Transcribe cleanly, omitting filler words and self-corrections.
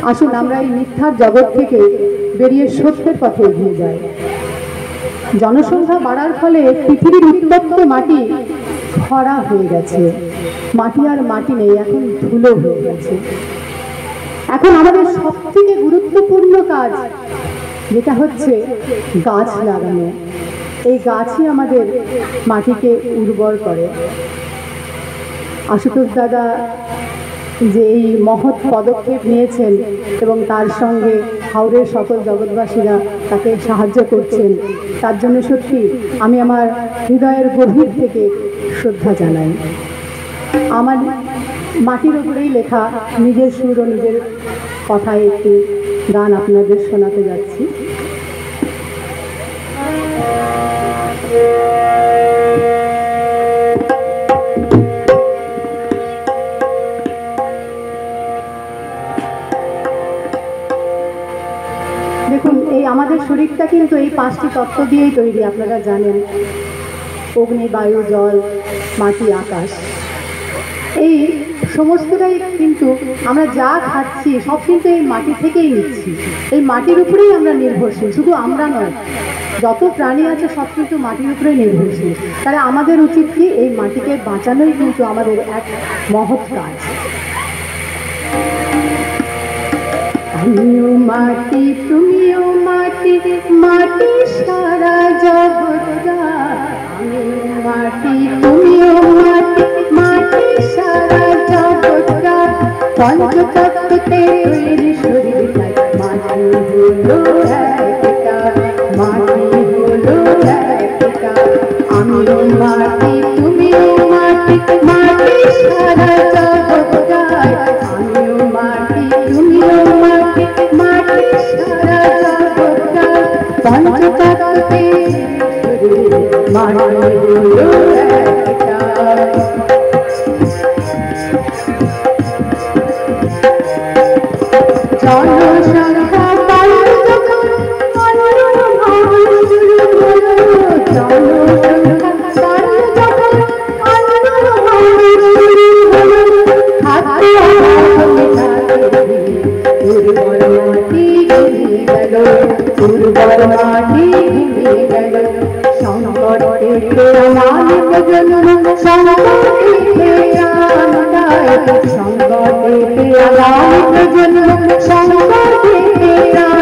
আসুন আমরা এই মিথ্যার জগৎ থেকে বেরিয়ে সত্যের পথে এগিয়ে যাই। জনসংখ্যা বাড়ার ফলে পৃথিবীর উত্তপ্ত মাটি খরা হয়ে গেছে, মাটি আর মাটি নেই, এখন ধুলো হয়ে গেছে। এখন আমাদের সব থেকে গুরুত্বপূর্ণ কাজ যেটা হচ্ছে গাছ লাগানো। এই গাছই আমাদের মাটিকে উর্বর করে। আশুতোষ দাদা যে এই মহৎ পদক্ষেপ নিয়েছেন এবং তার সঙ্গে হাওড়ের সকল জগৎবাসীরা তাকে সাহায্য করছেন, তার জন্য সত্যি আমি আমার হৃদয়ের গভীর থেকে শ্রদ্ধা জানাই। আমার মাটির উপরেই লেখা নিজের সুর ও নিজের কথায় একটি গান আপনাদের শোনাতে যাচ্ছি। দেখুন, এই আমাদের শরীরটা কিন্তু এই 5টি তত্ত্ব দিয়েই তৈরি, আপনারা জানেন। অগ্নি, বায়ু, জল, মাটি, আকাশ। এই সমস্তটাই কিন্তু আমরা যা খাচ্ছি সব কিন্তু এই মাটি থেকেই নিচ্ছি। এই মাটির উপরেই আমরা নির্ভরশীল, শুধু আমরা নয়, যত প্রাণী আছে সব কিন্তু মাটির উপরেই নির্ভরশীল। তাহলে আমাদের উচিত কি এই মাটিকে বাঁচানোই কিন্তু আমাদের এক মহৎ কাজ। আমিও মাটি, তুমিও মাটি, মাটি সারা জগৎটা। আমিও মাটি, তুমিও মাটি, মাটি সারা জগৎটা। পঞ্চতত্ত্বে তৈরি শরীরটাই মাটি হলো একটা, মাটি হলো একটা। আমিও মাটি, তুমিও মাটি, মাটি সারা জগৎটাই। আমিও মাটি, তুমিও মাটি, মাটি সারা জগৎটা। পঞ্চতত্ত্বে শরীর মাটি হলো একটা। জনসংখ্যা বাড়ল যখন অন্নভাব শুরু হলো। জনসংখ্যা বাড়ল যখন অন্নভাব শুরু হলো। খাদ্য অভাব মেটাতে উর্বর মাটি ভেঙে গেল, উর্বর মাটি ভেঙে গেল। সংকট থেকে আমাদের প্রজন্ম, সংকট থেকে প্রাণ দেয়। সংকট থেকে আমাদের প্রজন্ম, সংকট থেকে প্রাণ